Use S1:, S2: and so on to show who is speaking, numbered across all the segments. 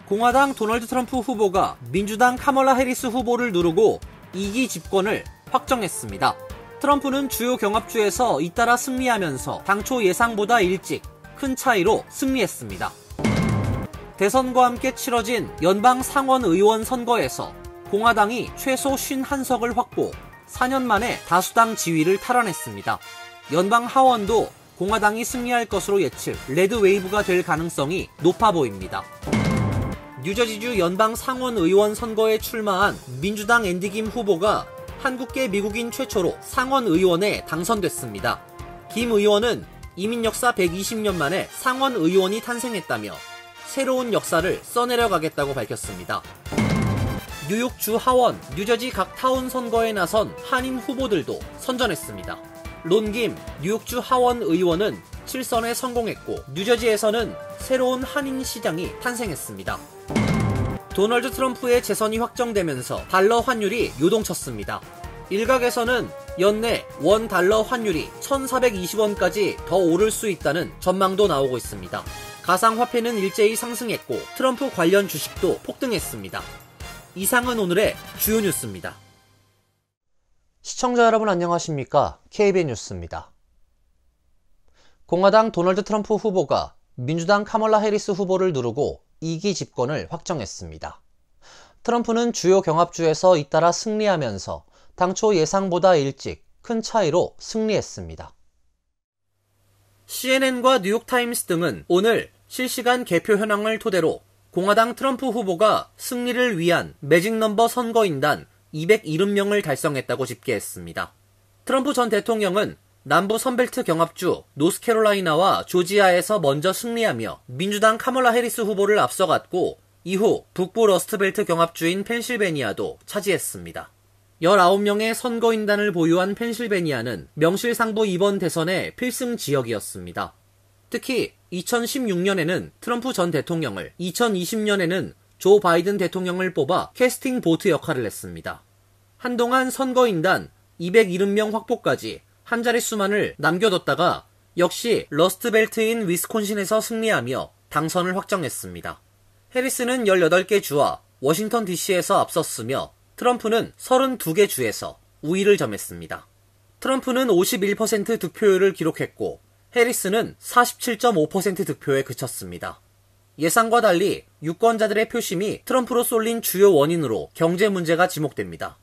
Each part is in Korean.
S1: 공화당 도널드 트럼프 후보가 민주당 카멀라 해리스 후보를 누르고 2기 집권을 확정했습니다. 트럼프는 주요 경합주에서 잇따라 승리하면서 당초 예상보다 일찍 큰 차이로 승리했습니다. 대선과 함께 치러진 연방 상원 의원 선거에서 공화당이 최소 51석을 확보, 4년 만에 다수당 지위를 탈환했습니다. 연방 하원도 공화당이 승리할 것으로 예측, 레드 웨이브가 될 가능성이 높아 보입니다. 뉴저지주 연방 상원 의원 선거에 출마한 민주당 앤디 김 후보가 한국계 미국인 최초로 상원 의원에 당선됐습니다. 김 의원은 이민 역사 120년 만에 상원 의원이 탄생했다며 새로운 역사를 써내려가겠다고 밝혔습니다. 뉴욕주 하원, 뉴저지 각 타운 선거에 나선 한인 후보들도 선전했습니다. 론 김 뉴욕주 하원 의원은 7선에 성공했고 뉴저지에서는 새로운 한인 시장이 탄생했습니다. 도널드 트럼프의 재선이 확정되면서 달러 환율이 요동쳤습니다. 일각에서는 연내 원 달러 환율이 1,420원까지 더 오를 수 있다는 전망도 나오고 있습니다. 가상화폐는 일제히 상승했고 트럼프 관련 주식도 폭등했습니다. 이상은 오늘의 주요 뉴스입니다.
S2: 시청자 여러분 안녕하십니까? KBN 뉴스입니다. 공화당 도널드 트럼프 후보가 민주당 카멀라 해리스 후보를 누르고 2기 집권을 확정했습니다. 트럼프는 주요 경합주에서 잇따라 승리하면서 당초 예상보다 일찍 큰 차이로 승리했습니다.
S1: CNN과 뉴욕타임스 등은 오늘 실시간 개표 현황을 토대로 공화당 트럼프 후보가 승리를 위한 매직 넘버 선거인단 270명을 달성했다고 집계했습니다. 트럼프 전 대통령은 남부 선벨트 경합주 노스캐롤라이나와 조지아에서 먼저 승리하며 민주당 카멀라 해리스 후보를 앞서갔고 이후 북부 러스트벨트 경합주인 펜실베니아도 차지했습니다. 19명의 선거인단을 보유한 펜실베니아는 명실상부 이번 대선의 필승 지역이었습니다. 특히 2016년에는 트럼프 전 대통령을, 2020년에는 조 바이든 대통령을 뽑아 캐스팅 보트 역할을 했습니다. 한동안 선거인단 270명 확보까지 한 자릿수만을 남겨뒀다가 역시 러스트벨트인 위스콘신에서 승리하며 당선을 확정했습니다. 해리스는 18개 주와 워싱턴 DC에서 앞섰으며 트럼프는 32개 주에서 우위를 점했습니다. 트럼프는 51% 득표율을 기록했고 해리스는 47.5% 득표에 그쳤습니다. 예상과 달리 유권자들의 표심이 트럼프로 쏠린 주요 원인으로 경제 문제가 지목됩니다.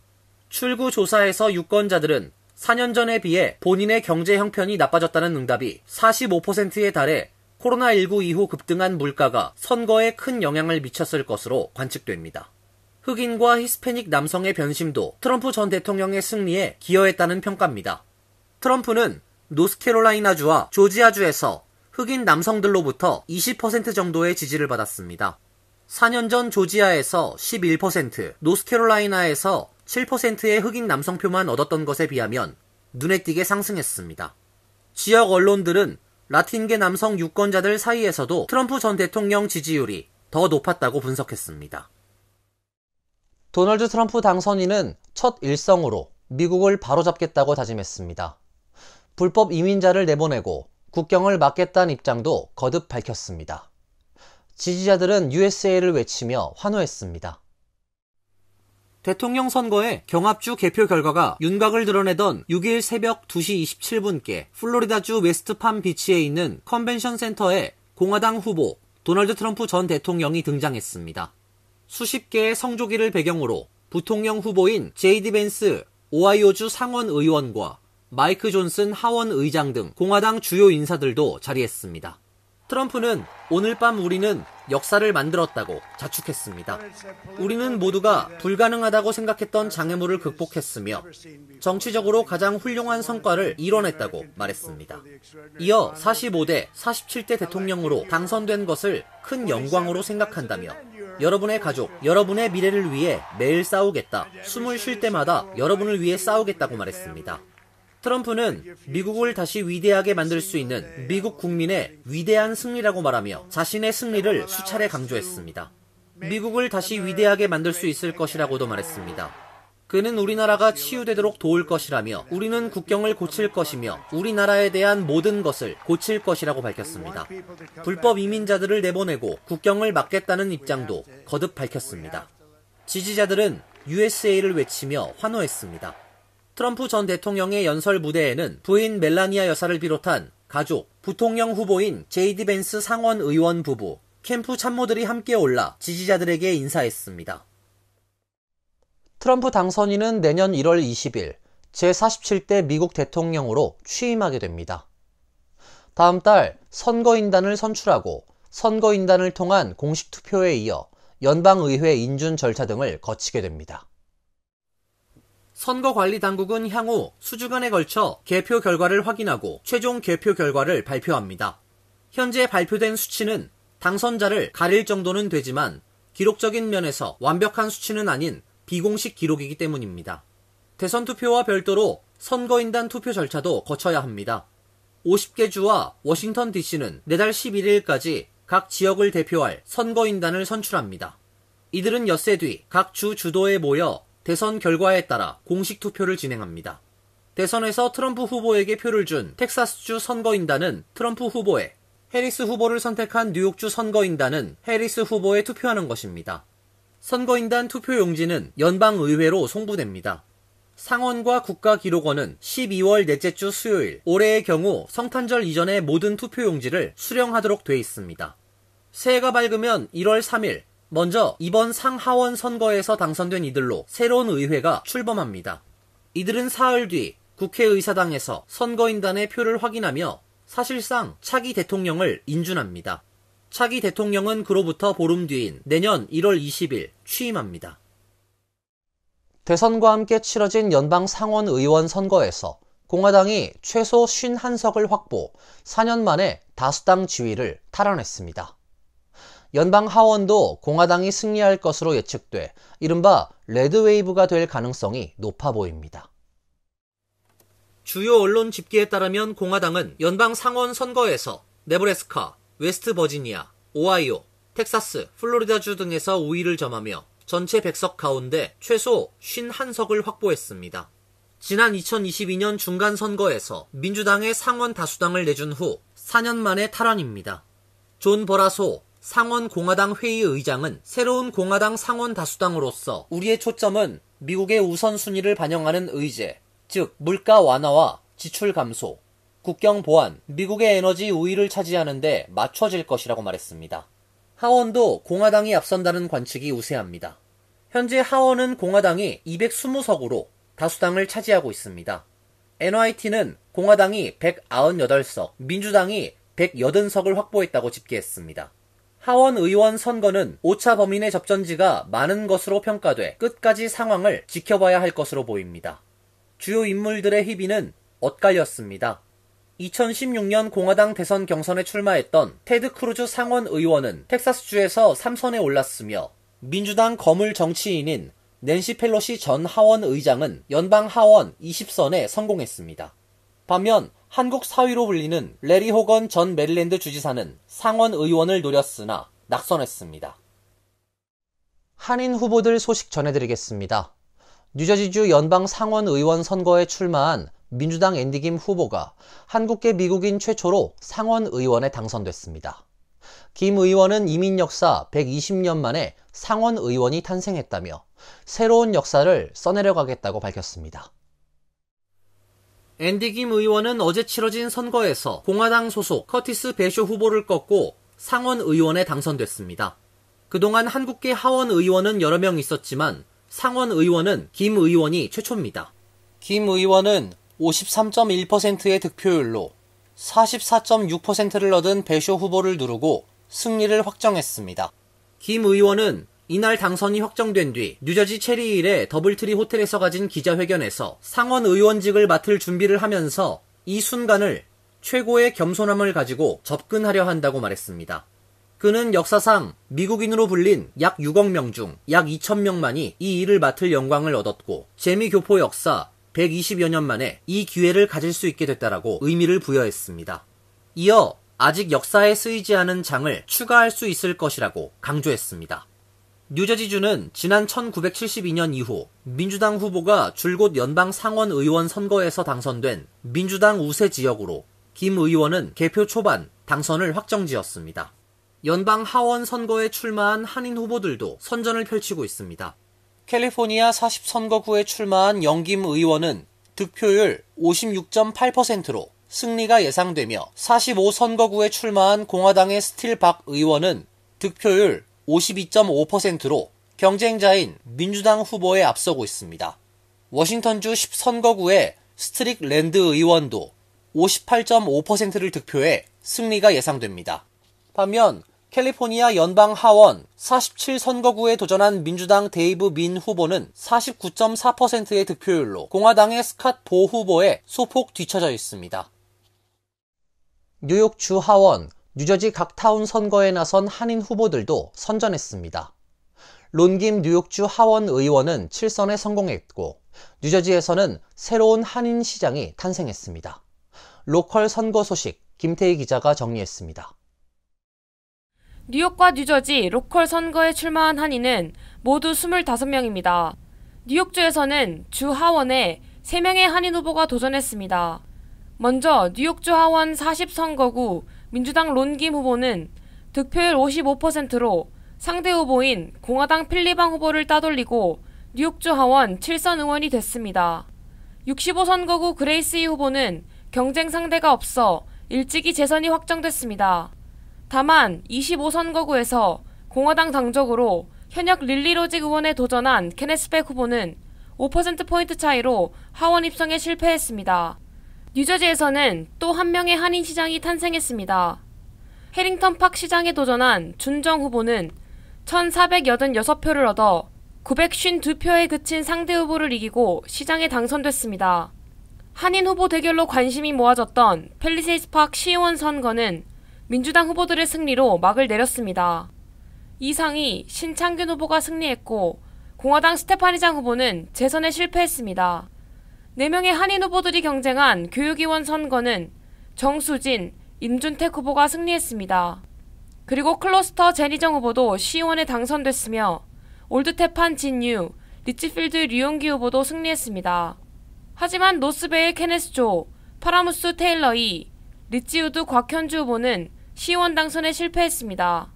S1: 출구 조사에서 유권자들은 4년 전에 비해 본인의 경제 형편이 나빠졌다는 응답이 45%에 달해 코로나19 이후 급등한 물가가 선거에 큰 영향을 미쳤을 것으로 관측됩니다. 흑인과 히스패닉 남성의 변심도 트럼프 전 대통령의 승리에 기여했다는 평가입니다. 트럼프는 노스캐롤라이나주와 조지아주에서 흑인 남성들로부터 20% 정도의 지지를 받았습니다. 4년 전 조지아에서 11%, 노스캐롤라이나에서 7%의 흑인 남성표만 얻었던 것에 비하면 눈에 띄게 상승했습니다. 지역 언론들은 라틴계 남성 유권자들 사이에서도 트럼프 전 대통령 지지율이 더 높았다고 분석했습니다.
S2: 도널드 트럼프 당선인은 첫 일성으로 미국을 바로잡겠다고 다짐했습니다. 불법 이민자를 내보내고 국경을 막겠다는 입장도 거듭 밝혔습니다. 지지자들은 USA를 외치며 환호했습니다.
S1: 대통령 선거의 경합주 개표 결과가 윤곽을 드러내던 6일 새벽 2시 27분께 플로리다주 웨스트팜비치에 있는 컨벤션 센터에 공화당 후보 도널드 트럼프 전 대통령이 등장했습니다. 수십 개의 성조기를 배경으로 부통령 후보인 제이디 벤스 오하이오주 상원 의원과 마이크 존슨 하원 의장 등 공화당 주요 인사들도 자리했습니다. 트럼프는 오늘 밤 우리는 역사를 만들었다고 자축했습니다. 우리는 모두가 불가능하다고 생각했던 장애물을 극복했으며 정치적으로 가장 훌륭한 성과를 이뤄냈다고 말했습니다. 이어 45대, 47대 대통령으로 당선된 것을 큰 영광으로 생각한다며 여러분의 가족, 여러분의 미래를 위해 매일 싸우겠다. 숨을 쉴 때마다 여러분을 위해 싸우겠다고 말했습니다. 트럼프는 미국을 다시 위대하게 만들 수 있는 미국 국민의 위대한 승리라고 말하며 자신의 승리를 수차례 강조했습니다. 미국을 다시 위대하게 만들 수 있을 것이라고도 말했습니다. 그는 우리나라가 치유되도록 도울 것이라며 우리는 국경을 고칠 것이며 우리나라에 대한 모든 것을 고칠 것이라고 밝혔습니다. 불법 이민자들을 내보내고 국경을 막겠다는 입장도 거듭 밝혔습니다. 지지자들은 USA를 외치며 환호했습니다. 트럼프 전 대통령의 연설 무대에는 부인 멜라니아 여사를 비롯한 가족, 부통령 후보인 제이디 벤스 상원 의원 부부, 캠프 참모들이 함께 올라 지지자들에게 인사했습니다.
S2: 트럼프 당선인은 내년 1월 20일 제47대 미국 대통령으로 취임하게 됩니다. 다음 달 선거인단을 선출하고 선거인단을 통한 공식 투표에 이어 연방의회 인준 절차 등을 거치게 됩니다.
S1: 선거관리당국은 향후 수주간에 걸쳐 개표 결과를 확인하고 최종 개표 결과를 발표합니다. 현재 발표된 수치는 당선자를 가릴 정도는 되지만 기록적인 면에서 완벽한 수치는 아닌 비공식 기록이기 때문입니다. 대선 투표와 별도로 선거인단 투표 절차도 거쳐야 합니다. 50개 주와 워싱턴 DC는 내달 11일까지 각 지역을 대표할 선거인단을 선출합니다. 이들은 엿새 뒤 각 주 주도에 모여 대선 결과에 따라 공식 투표를 진행합니다. 대선에서 트럼프 후보에게 표를 준 텍사스주 선거인단은 트럼프 후보에, 해리스 후보를 선택한 뉴욕주 선거인단은 해리스 후보에 투표하는 것입니다. 선거인단 투표 용지는 연방의회로 송부됩니다. 상원과 국가기록원은 12월 넷째 주 수요일, 올해의 경우 성탄절 이전의 모든 투표 용지를 수령하도록 돼 있습니다. 새해가 밝으면 1월 3일, 먼저 이번 상하원 선거에서 당선된 이들로 새로운 의회가 출범합니다. 이들은 사흘 뒤 국회의사당에서 선거인단의 표를 확인하며 사실상 차기 대통령을 인준합니다. 차기 대통령은 그로부터 보름 뒤인 내년 1월 20일 취임합니다.
S2: 대선과 함께 치러진 연방 상원 의원 선거에서 공화당이 최소 51석을 확보, 4년 만에 다수당 지위를 탈환했습니다. 연방 하원도 공화당이 승리할 것으로 예측돼 이른바 레드웨이브가 될 가능성이 높아 보입니다.
S1: 주요 언론 집계에 따르면 공화당은 연방 상원 선거에서 네브래스카, 웨스트 버지니아, 오하이오, 텍사스, 플로리다주 등에서 우위를 점하며 전체 100석 가운데 최소 51석을 확보했습니다. 지난 2022년 중간선거에서 민주당의 상원 다수당을 내준 후 4년 만에 탈환입니다. 존 버라소 상원 공화당 회의 의장은 새로운 공화당 상원 다수당으로서 우리의 초점은 미국의 우선순위를 반영하는 의제, 즉 물가 완화와 지출 감소, 국경 보안, 미국의 에너지 우위를 차지하는 데 맞춰질 것이라고 말했습니다. 하원도 공화당이 앞선다는 관측이 우세합니다. 현재 하원은 공화당이 220석으로 다수당을 차지하고 있습니다. NYT는 공화당이 198석, 민주당이 180석을 확보했다고 집계했습니다. 하원 의원 선거는 오차 범인의 접전지가 많은 것으로 평가돼 끝까지 상황을 지켜봐야 할 것으로 보입니다. 주요 인물들의 희비는 엇갈렸습니다. 2016년 공화당 대선 경선에 출마했던 테드 크루즈 상원 의원은 텍사스주에서 3선에 올랐으며 민주당 거물 정치인인 낸시 펠로시 전 하원 의장은 연방 하원 20선에 성공했습니다. 반면 한국 사위로 불리는 레리 호건 전 메릴랜드 주지사는 상원 의원을 노렸으나 낙선했습니다.
S2: 한인 후보들 소식 전해드리겠습니다. 뉴저지주 연방 상원 의원 선거에 출마한 민주당 앤디 김 후보가 한국계 미국인 최초로 상원 의원에 당선됐습니다. 김 의원은 이민 역사 120년 만에 상원 의원이 탄생했다며 새로운 역사를 써내려가겠다고 밝혔습니다.
S1: 앤디 김 의원은 어제 치러진 선거에서 공화당 소속 커티스 배쇼 후보를 꺾고 상원 의원에 당선됐습니다. 그동안 한국계 하원 의원은 여러 명 있었지만 상원 의원은 김 의원이 최초입니다. 김 의원은 53.1%의 득표율로 44.6%를 얻은 배쇼 후보를 누르고 승리를 확정했습니다. 김 의원은 이날 당선이 확정된 뒤 뉴저지 체리힐의 더블트리 호텔에서 가진 기자회견에서 상원 의원직을 맡을 준비를 하면서 이 순간을 최고의 겸손함을 가지고 접근하려 한다고 말했습니다. 그는 역사상 미국인으로 불린 약 6억 명 중 약 2,000명만이 이 일을 맡을 영광을 얻었고 재미교포 역사 120여 년 만에 이 기회를 가질 수 있게 됐다라고 의미를 부여했습니다. 이어 아직 역사에 쓰이지 않은 장을 추가할 수 있을 것이라고 강조했습니다. 뉴저지주는 지난 1972년 이후 민주당 후보가 줄곧 연방 상원 의원 선거에서 당선된 민주당 우세 지역으로 김 의원은 개표 초반 당선을 확정지었습니다. 연방 하원 선거에 출마한 한인 후보들도 선전을 펼치고 있습니다. 캘리포니아 40선거구에 출마한 영김 의원은 득표율 56.8%로 승리가 예상되며 45선거구에 출마한 공화당의 스틸 박 의원은 득표율 52.5%로 경쟁자인 민주당 후보에 앞서고 있습니다. 워싱턴주 10선거구의 스트릭 랜드 의원도 58.5%를 득표해 승리가 예상됩니다. 반면 캘리포니아 연방 하원 47선거구에 도전한 민주당 데이브 민 후보는 49.4%의 득표율로 공화당의 스캇 보 후보에 소폭 뒤처져 있습니다.
S2: 뉴욕주 하원, 뉴저지 각 타운 선거에 나선 한인 후보들도 선전했습니다. 론김 뉴욕주 하원 의원은 7선에 성공했고 뉴저지에서는 새로운 한인 시장이 탄생했습니다. 로컬 선거 소식 김태희 기자가 정리했습니다.
S3: 뉴욕과 뉴저지 로컬 선거에 출마한 한인은 모두 25명입니다. 뉴욕주에서는 주 하원에 3명의 한인 후보가 도전했습니다. 먼저 뉴욕주 하원 40선거구 민주당 론김 후보는 득표율 55%로 상대 후보인 공화당 필리방 후보를 따돌리고 뉴욕주 하원 7선 의원이 됐습니다. 65선거구 그레이스이 후보는 경쟁 상대가 없어 일찍이 재선이 확정됐습니다. 다만 25선거구에서 공화당 당적으로 현역 릴리 로직 의원에 도전한 케네스백 후보는 5%포인트 차이로 하원 입성에 실패했습니다. 뉴저지에서는 또 한 명의 한인 시장이 탄생했습니다. 해링턴 팍 시장에 도전한 준정 후보는 1,486표를 얻어 952표에 그친 상대 후보를 이기고 시장에 당선됐습니다. 한인 후보 대결로 관심이 모아졌던 팰리세이드 팍 시의원 선거는 민주당 후보들의 승리로 막을 내렸습니다. 이상희 신창균 후보가 승리했고 공화당 스테파니장 후보는 재선에 실패했습니다. 4명의 한인 후보들이 경쟁한 교육위원 선거는 정수진, 임준택 후보가 승리했습니다. 그리고 클러스터 제니정 후보도 시의원에 당선됐으며 올드테판 진유, 리치필드 류용기 후보도 승리했습니다. 하지만 노스베일 케네스 조, 파라무스 테일러 이, 리치우드 곽현주 후보는 시의원 당선에 실패했습니다.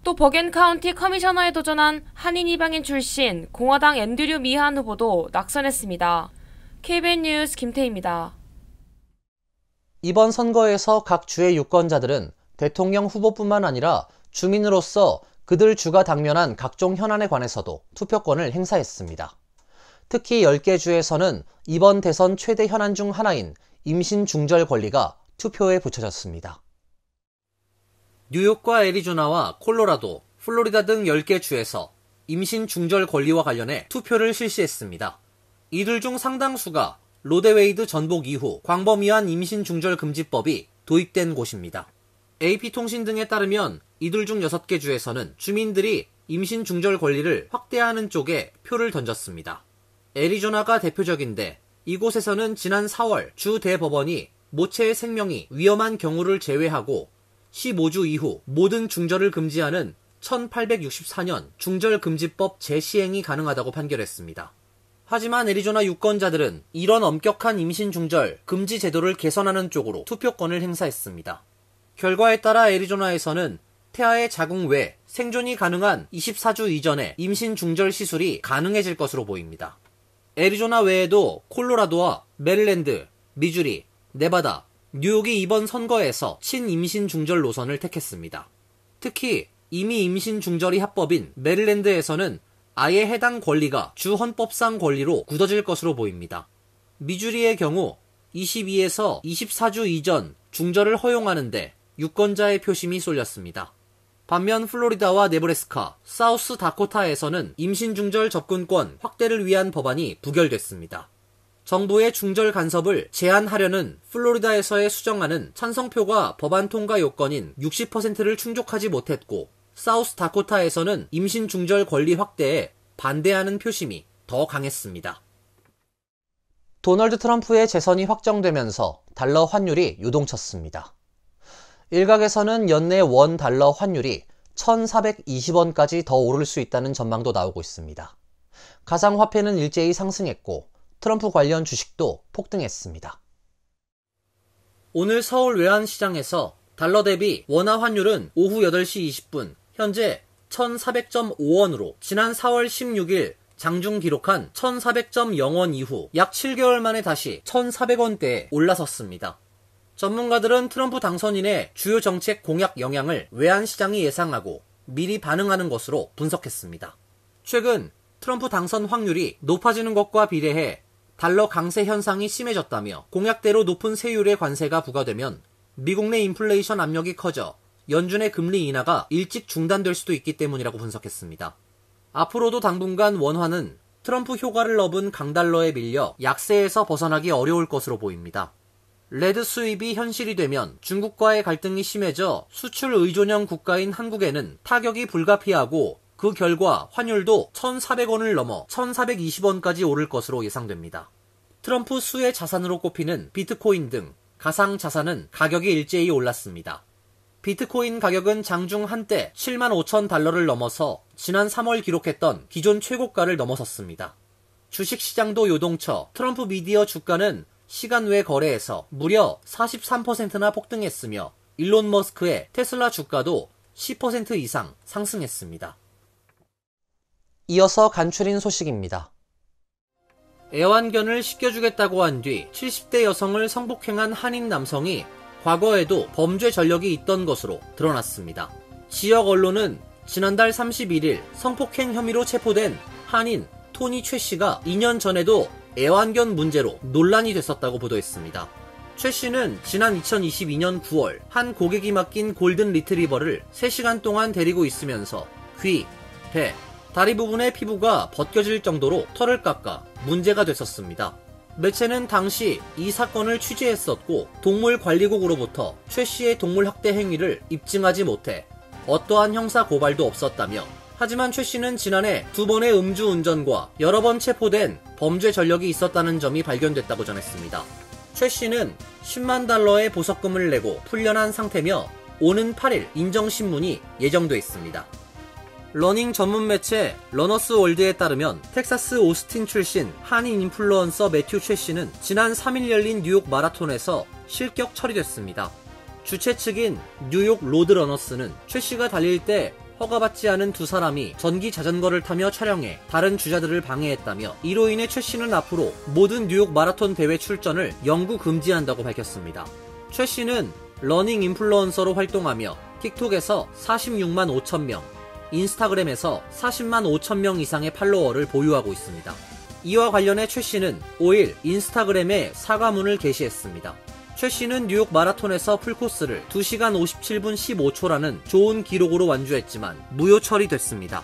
S3: 또 버겐 카운티 커미셔너에 도전한 한인 이방인 출신 공화당 앤드류 미한 후보도 낙선했습니다. KBN 뉴스 김태희입니다.
S2: 이번 선거에서 각 주의 유권자들은 대통령 후보뿐만 아니라 주민으로서 그들 주가 당면한 각종 현안에 관해서도 투표권을 행사했습니다. 특히 10개 주에서는 이번 대선 최대 현안 중 하나인 임신 중절 권리가 투표에 붙여졌습니다.
S1: 뉴욕과 애리조나와 콜로라도, 플로리다 등 10개 주에서 임신 중절 권리와 관련해 투표를 실시했습니다. 이들 중 상당수가 로데웨이드 전복 이후 광범위한 임신 중절 금지법이 도입된 곳입니다. AP통신 등에 따르면 이들 중 6개 주에서는 주민들이 임신 중절 권리를 확대하는 쪽에 표를 던졌습니다. 애리조나가 대표적인데 이곳에서는 지난 4월 주 대법원이 모체의 생명이 위험한 경우를 제외하고 15주 이후 모든 중절을 금지하는 1864년 중절금지법 재시행이 가능하다고 판결했습니다. 하지만 애리조나 유권자들은 이런 엄격한 임신 중절 금지 제도를 개선하는 쪽으로 투표권을 행사했습니다. 결과에 따라 애리조나에서는 태아의 자궁 외 생존이 가능한 24주 이전에 임신 중절 시술이 가능해질 것으로 보입니다. 애리조나 외에도 콜로라도와 메릴랜드, 미주리, 네바다, 뉴욕이 이번 선거에서 친임신 중절 노선을 택했습니다. 특히 이미 임신 중절이 합법인 메릴랜드에서는 아예 해당 권리가 주 헌법상 권리로 굳어질 것으로 보입니다. 미주리의 경우 22에서 24주 이전 중절을 허용하는데 유권자의 표심이 쏠렸습니다. 반면 플로리다와 네브래스카, 사우스 다코타에서는 임신 중절 접근권 확대를 위한 법안이 부결됐습니다. 정부의 중절 간섭을 제한하려는 플로리다에서의 수정안은 찬성표가 법안 통과 요건인 60%를 충족하지 못했고 사우스 다코타에서는 임신 중절 권리 확대에 반대하는 표심이 더 강했습니다.
S2: 도널드 트럼프의 재선이 확정되면서 달러 환율이 요동쳤습니다. 일각에서는 연내 원 달러 환율이 1,420원까지 더 오를 수 있다는 전망도 나오고 있습니다. 가상화폐는 일제히 상승했고 트럼프 관련 주식도 폭등했습니다.
S1: 오늘 서울 외환시장에서 달러 대비 원화 환율은 오후 8시 20분 현재 1,400.5원으로 지난 4월 16일 장중 기록한 1,400.0원 이후 약 7개월 만에 다시 1,400원대에 올라섰습니다. 전문가들은 트럼프 당선인의 주요 정책 공약 영향을 외환시장이 예상하고 미리 반응하는 것으로 분석했습니다. 최근 트럼프 당선 확률이 높아지는 것과 비례해 달러 강세 현상이 심해졌다며 공약대로 높은 세율의 관세가 부과되면 미국 내 인플레이션 압력이 커져 연준의 금리 인하가 일찍 중단될 수도 있기 때문이라고 분석했습니다. 앞으로도 당분간 원화는 트럼프 효과를 업은 강달러에 밀려 약세에서 벗어나기 어려울 것으로 보입니다. 레드 수입이 현실이 되면 중국과의 갈등이 심해져 수출 의존형 국가인 한국에는 타격이 불가피하고 그 결과 환율도 1,400원을 넘어 1,420원까지 오를 것으로 예상됩니다. 트럼프 수의 자산으로 꼽히는 비트코인 등 가상 자산은 가격이 일제히 올랐습니다. 비트코인 가격은 장중 한때 75,000달러를 넘어서 지난 3월 기록했던 기존 최고가를 넘어섰습니다. 주식시장도 요동쳐 트럼프 미디어 주가는 시간 외 거래에서 무려 43%나 폭등했으며 일론 머스크의 테슬라 주가도 10% 이상 상승했습니다.
S2: 이어서 간추린 소식입니다.
S1: 애완견을 씻겨주겠다고 한 뒤 70대 여성을 성폭행한 한인 남성이 과거에도 범죄 전력이 있던 것으로 드러났습니다. 지역 언론은 지난달 31일 성폭행 혐의로 체포된 한인 토니 최 씨가 2년 전에도 애완견 문제로 논란이 됐었다고 보도했습니다. 최 씨는 지난 2022년 9월 한 고객이 맡긴 골든 리트리버를 3시간 동안 데리고 있으면서 귀, 배, 다리 부분의 피부가 벗겨질 정도로 털을 깎아 문제가 됐었습니다. 매체는 당시 이 사건을 취재했었고 동물관리국으로부터 최 씨의 동물학대 행위를 입증하지 못해 어떠한 형사 고발도 없었다며 하지만 최 씨는 지난해 2번의 음주운전과 여러 번 체포된 범죄 전력이 있었다는 점이 발견됐다고 전했습니다. 최 씨는 10만 달러의 보석금을 내고 풀려난 상태며 오는 8일 인정신문이 예정돼 있습니다. 러닝 전문 매체 러너스 월드에 따르면 텍사스 오스틴 출신 한인 인플루언서 매튜 최 씨는 지난 3일 열린 뉴욕 마라톤에서 실격 처리됐습니다. 주최 측인 뉴욕 로드러너스는 최 씨가 달릴 때 허가받지 않은 두 사람이 전기 자전거를 타며 촬영해 다른 주자들을 방해했다며 이로 인해 최 씨는 앞으로 모든 뉴욕 마라톤 대회 출전을 영구 금지한다고 밝혔습니다. 최 씨는 러닝 인플루언서로 활동하며 틱톡에서 46만 5천 명, 인스타그램에서 40만 5천 명 이상의 팔로워를 보유하고 있습니다. 이와 관련해 최 씨는 5일 인스타그램에 사과문을 게시했습니다. 최 씨는 뉴욕 마라톤에서 풀코스를 2시간 57분 15초라는 좋은 기록으로 완주했지만 무효 처리됐습니다.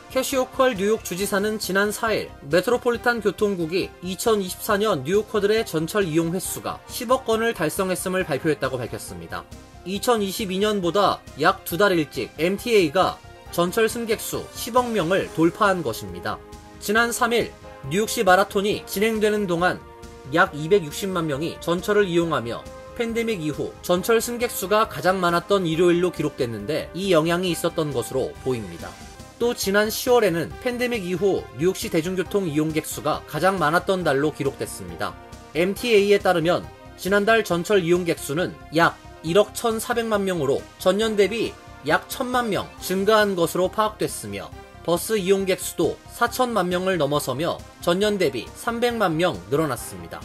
S1: 캐시 호컬 뉴욕 주지사는 지난 4일 메트로폴리탄 교통국이 2024년 뉴요커들의 전철 이용 횟수가 10억 건을 달성했음을 발표했다고 밝혔습니다. 2022년보다 약 2달 일찍 MTA가 전철 승객 수 10억 명을 돌파한 것입니다. 지난 3일 뉴욕시 마라톤이 진행되는 동안 약 260만 명이 전철을 이용하며 팬데믹 이후 전철 승객 수가 가장 많았던 일요일로 기록됐는데 이 영향이 있었던 것으로 보입니다. 또 지난 10월에는 팬데믹 이후 뉴욕시 대중교통 이용객 수가 가장 많았던 달로 기록됐습니다. MTA에 따르면 지난달 전철 이용객 수는 약 1억 1,400만 명으로 전년 대비 약 1,000만 명 증가한 것으로 파악됐으며 버스 이용객 수도 4천만 명을 넘어서며 전년 대비 300만 명 늘어났습니다.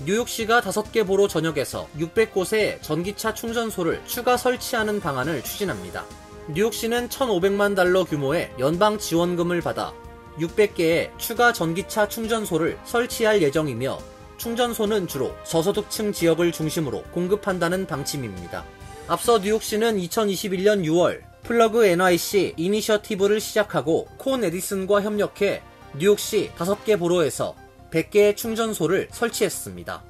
S1: 뉴욕시가 5개 보로 전역에서 600곳의 전기차 충전소를 추가 설치하는 방안을 추진합니다. 뉴욕시는 1,500만 달러 규모의 연방 지원금을 받아 600개의 추가 전기차 충전소를 설치할 예정이며 충전소는 주로 저소득층 지역을 중심으로 공급한다는 방침입니다. 앞서 뉴욕시는 2021년 6월 플러그 NYC 이니셔티브를 시작하고 콘 에디슨과 협력해 뉴욕시 5개 보로에서 100개의 충전소를 설치했습니다.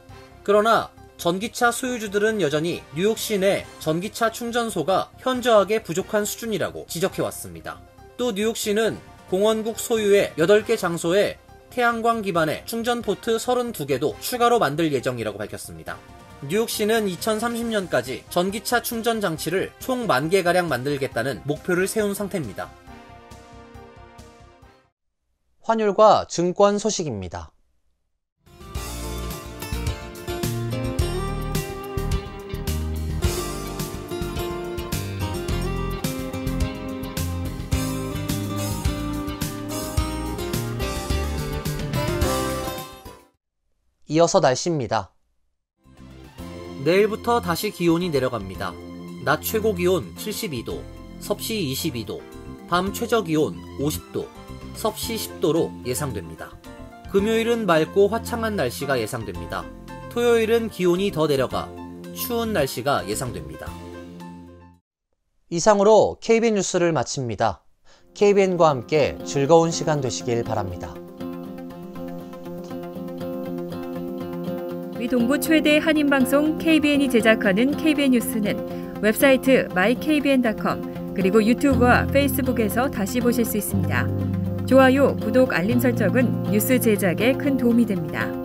S1: 그러나 전기차 소유주들은 여전히 뉴욕시 내 전기차 충전소가 현저하게 부족한 수준이라고 지적해왔습니다. 또 뉴욕시는 공원국 소유의 8개 장소에 태양광 기반의 충전 포트 32개도 추가로 만들 예정이라고 밝혔습니다. 뉴욕시는 2030년까지 전기차 충전 장치를 총 10,000개가량 만들겠다는 목표를 세운 상태입니다.
S2: 환율과 증권 소식입니다. 이어서 날씨입니다.
S1: 내일부터 다시 기온이 내려갑니다. 낮 최고 기온 72도, 섭씨 22도, 밤 최저 기온 50도, 섭씨 10도로 예상됩니다. 금요일은 맑고 화창한 날씨가 예상됩니다. 토요일은 기온이 더 내려가 추운 날씨가 예상됩니다.
S2: 이상으로 KBN 뉴스를 마칩니다. KBN과 함께 즐거운 시간 되시길 바랍니다.
S4: 위 동부 최대 한인방송 KBN이 제작하는 KBN 뉴스는 웹사이트 mykbn.com 그리고 유튜브와 페이스북에서 다시 보실 수 있습니다. 좋아요, 구독, 알림 설정은 뉴스 제작에 큰 도움이 됩니다.